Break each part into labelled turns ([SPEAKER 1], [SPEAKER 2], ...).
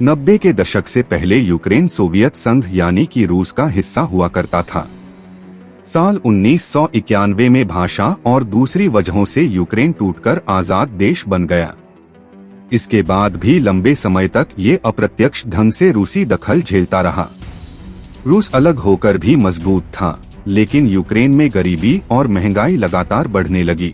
[SPEAKER 1] 90 के दशक से पहले यूक्रेन सोवियत संघ यानी कि रूस का हिस्सा हुआ करता था। साल 1991 में भाषा और दूसरी वजहों से यूक्रेन टूटकर आजाद देश बन गया। इसके बाद भी लंबे समय तक ये अप्रत्यक्ष ढंग से रूसी दखल झेलता रहा। रूस अलग होकर भी मजबूत था, लेकिन यूक्रेन में गरीबी और महंगाई लगातार बढ़ने लगी।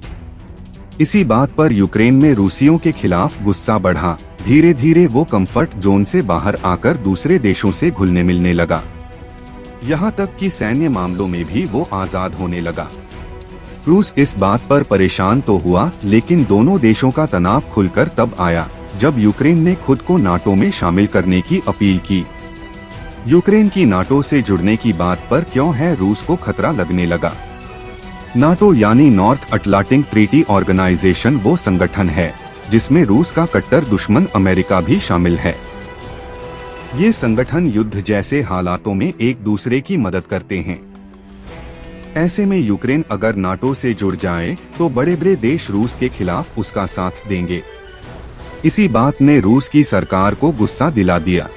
[SPEAKER 1] इसी बात पर यूक्रेन में रूसियों के खिलाफ गुस्सा बढ़ा। धीरे धीरे वो कंफर्ट जोन से बाहर आकर दूसरे देशों से घुलने मिलने लगा। यहाँ तक कि सैन्य मामलों में भी वो आजाद होने लगा। रूस इस बात पर परेशान तो हुआ, लेकिन दोनों देशों का तनाव खुलकर तब आया जब यूक्रेन ने खुद को नाटो में शामिल करने की अपील की। यूक्रेन की नाटो से जुड़ने की बात पर क्यों है रूस को खतरा लगने लगा। नाटो यानी नॉर्थ अटलांटिक ट्रीटी ऑर्गेनाइजेशन वो संगठन है जिसमें रूस का कट्टर दुश्मन अमेरिका भी शामिल है। ये संगठन युद्ध जैसे हालातों में एक दूसरे की मदद करते हैं। ऐसे में यूक्रेन अगर नाटो से जुड़ जाए तो बड़े बड़े देश रूस के खिलाफ उसका साथ देंगे। इसी बात ने रूस की सरकार को गुस्सा दिला दिया।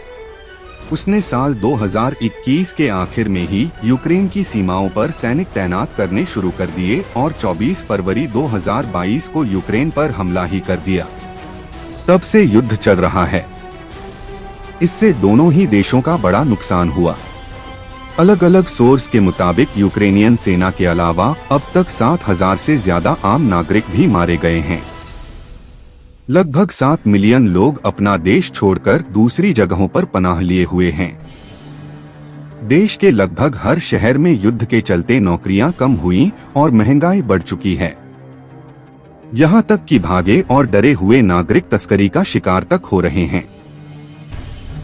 [SPEAKER 1] उसने साल 2021 के आखिर में ही यूक्रेन की सीमाओं पर सैनिक तैनात करने शुरू कर दिए और 24 फरवरी 2022 को यूक्रेन पर हमला ही कर दिया। तब से युद्ध चल रहा है। इससे दोनों ही देशों का बड़ा नुकसान हुआ। अलग अलग सोर्स के मुताबिक यूक्रेनियन सेना के अलावा अब तक 7,000 से ज्यादा आम नागरिक भी मारे गए हैं। लगभग 7 मिलियन लोग अपना देश छोड़कर दूसरी जगहों पर पनाह लिए हुए हैं। देश के लगभग हर शहर में युद्ध के चलते नौकरियां कम हुई और महंगाई बढ़ चुकी है। यहां तक कि भागे और डरे हुए नागरिक तस्करी का शिकार तक हो रहे हैं।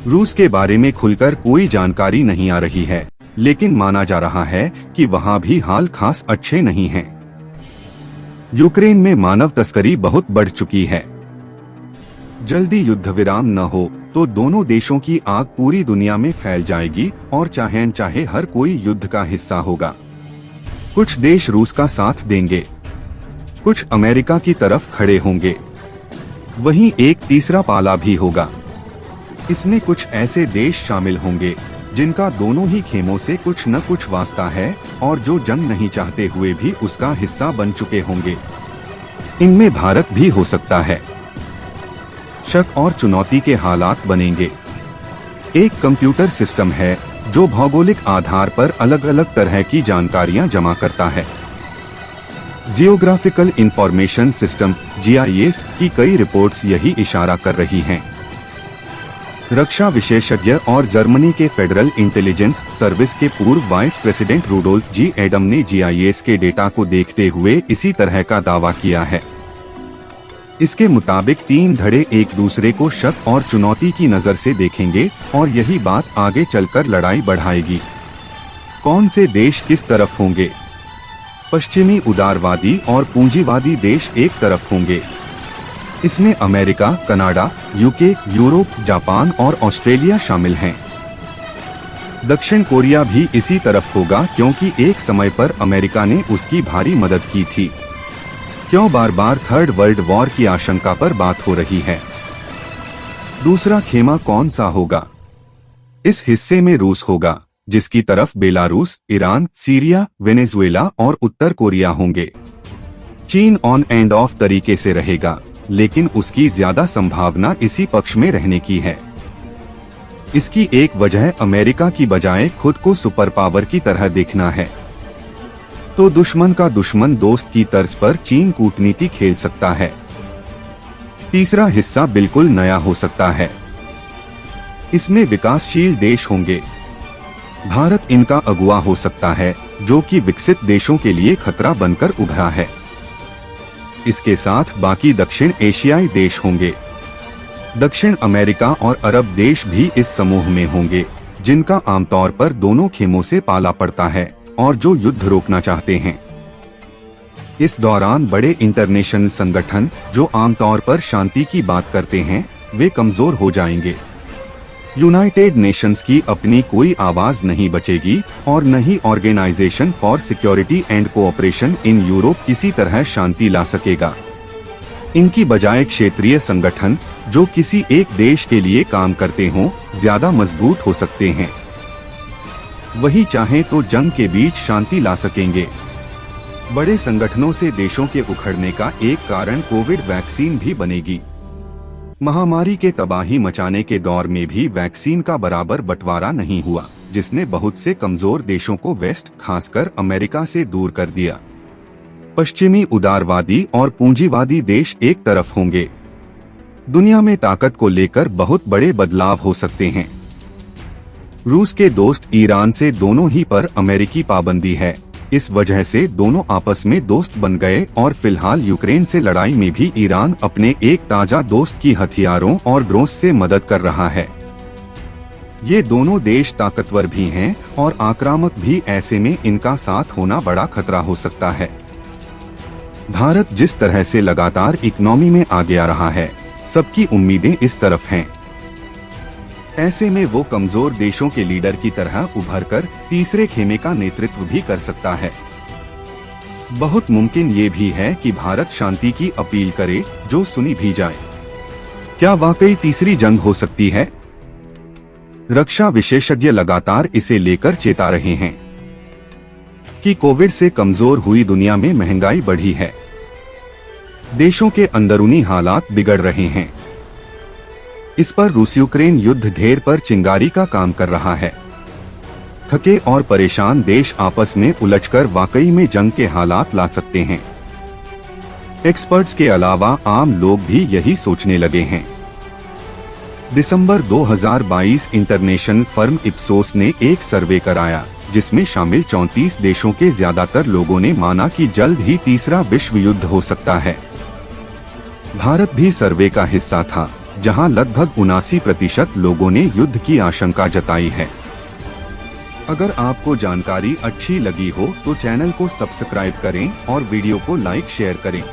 [SPEAKER 1] रूस के बारे में खुलकर कोई जानकारी नहीं आ रही है, लेकिन माना जा रहा है कि वहां भी हाल खास अच्छे नहीं हैं। यूक्रेन में मानव तस्करी बहुत बढ़ चुकी है। जल्दी युद्ध विराम न हो तो दोनों देशों की आग पूरी दुनिया में फैल जाएगी और चाहे अनचाहे हर कोई युद्ध का हिस्सा होगा। कुछ देश रूस का साथ देंगे, कुछ अमेरिका की तरफ खड़े होंगे, वहीं एक तीसरा पाला भी होगा। इसमें कुछ ऐसे देश शामिल होंगे जिनका दोनों ही खेमों से कुछ न कुछ वास्ता है और जो जंग नहीं चाहते हुए भी उसका हिस्सा बन चुके होंगे। इनमें भारत भी हो सकता है। शक और चुनौती के हालात बनेंगे। एक कंप्यूटर सिस्टम है जो भौगोलिक आधार पर अलग अलग तरह की जानकारियां जमा करता है। जियोग्राफिकल इंफॉर्मेशन सिस्टम (GIS) की कई रिपोर्ट्स यही इशारा कर रही हैं। रक्षा विशेषज्ञ और जर्मनी के फेडरल इंटेलिजेंस सर्विस के पूर्व वाइस प्रेसिडेंट रुडोल्फ जी एडम ने GIS के डेटा को देखते हुए इसी तरह का दावा किया है। इसके मुताबिक 3 धड़े एक दूसरे को शक और चुनौती की नजर से देखेंगे और यही बात आगे चलकर लड़ाई बढ़ाएगी। कौन से देश किस तरफ होंगे? पश्चिमी उदारवादी और पूंजीवादी देश एक तरफ होंगे। इसमें America, Canada, UK, Europe, Japan और ऑस्ट्रेलिया शामिल हैं। दक्षिण कोरिया भी इसी तरफ होगा क्योंकि एक समय पर अमेरिका ने उसकी भारी मदद की थी। क्यों बार बार थर्ड वर्ल्ड वॉर की आशंका पर बात हो रही है? दूसरा खेमा कौन सा होगा? इस हिस्से में रूस होगा, जिसकी तरफ बेलारूस, ईरान, सीरिया, वेनेजुएला और उत्तर कोरिया होंगे। चीन ऑन एंड ऑफ तरीके से रहेगा, लेकिन उसकी ज्यादा संभावना इसी पक्ष में रहने की है। इसकी एक वजह अमेरिका की बजाय खुद को सुपर पावर की तरह देखना है। तो दुश्मन का दुश्मन दोस्त की तर्ज पर चीन कूटनीति खेल सकता है। तीसरा हिस्सा बिल्कुल नया हो सकता है। इसमें विकासशील देश होंगे। भारत इनका अगुवा हो सकता है, जो कि विकसित देशों के लिए खतरा बनकर उभरा है। इसके साथ बाकी दक्षिण एशियाई देश होंगे। दक्षिण अमेरिका और अरब देश भी इस समूह में होंगे, जिनका आमतौर पर दोनों खेमों से पाला पड़ता है और जो युद्ध रोकना चाहते हैं। इस दौरान बड़े इंटरनेशनल संगठन जो आमतौर पर शांति की बात करते हैं, वे कमजोर हो जाएंगे। यूनाइटेड नेशंस की अपनी कोई आवाज नहीं बचेगी और न ही Organization for Security and Cooperation in Europe किसी तरह शांति ला सकेगा। इनकी बजाय क्षेत्रीय संगठन जो किसी एक देश के लिए काम करते हों ज्यादा मजबूत हो सकते हैं। वही चाहें तो जंग के बीच शांति ला सकेंगे। बड़े संगठनों से देशों के उखड़ने का एक कारण कोविड वैक्सीन भी बनेगी। महामारी के तबाही मचाने के दौर में भी वैक्सीन का बराबर बंटवारा नहीं हुआ, जिसने बहुत से कमजोर देशों को वेस्ट खासकर अमेरिका से दूर कर दिया। पश्चिमी उदारवादी और पूंजीवादी देश एक तरफ होंगे। दुनिया में ताकत को लेकर बहुत बड़े बदलाव हो सकते हैं। रूस के दोस्त ईरान से दोनों ही पर अमेरिकी पाबंदी है। इस वजह से दोनों आपस में दोस्त बन गए और फिलहाल यूक्रेन से लड़ाई में भी ईरान अपने एक ताजा दोस्त की हथियारों और ड्रोन से मदद कर रहा है। ये दोनों देश ताकतवर भी हैं और आक्रामक भी, ऐसे में इनका साथ होना बड़ा खतरा हो सकता है। भारत जिस तरह से लगातार इकोनॉमी में आगे आ रहा है, सबकी उम्मीदें इस तरफ हैं। ऐसे में वो कमजोर देशों के लीडर की तरह उभरकर तीसरे खेमे का नेतृत्व भी कर सकता है। बहुत मुमकिन ये भी है कि भारत शांति की अपील करे जो सुनी भी जाए। क्या वाकई तीसरी जंग हो सकती है? रक्षा विशेषज्ञ लगातार इसे लेकर चेता रहे हैं कि कोविड से कमजोर हुई दुनिया में महंगाई बढ़ी है, देशों के अंदरूनी हालात बिगड़ रहे हैं। इस पर रूस यूक्रेन युद्ध ढेर पर चिंगारी का काम कर रहा है। थके और परेशान देश आपस में उलझकर वाकई में जंग के हालात ला सकते हैं। एक्सपर्ट्स के अलावा आम लोग भी यही सोचने लगे हैं। दिसंबर 2022 इंटरनेशनल फर्म इप्सोस ने एक सर्वे कराया, जिसमें शामिल 34 देशों के ज्यादातर लोगों ने माना कि जल्द ही तीसरा विश्व युद्ध हो सकता है। भारत भी सर्वे का हिस्सा था, जहां लगभग 79% लोगों ने युद्ध की आशंका जताई है। अगर आपको जानकारी अच्छी लगी हो तो चैनल को सब्सक्राइब करें और वीडियो को लाइक शेयर करें।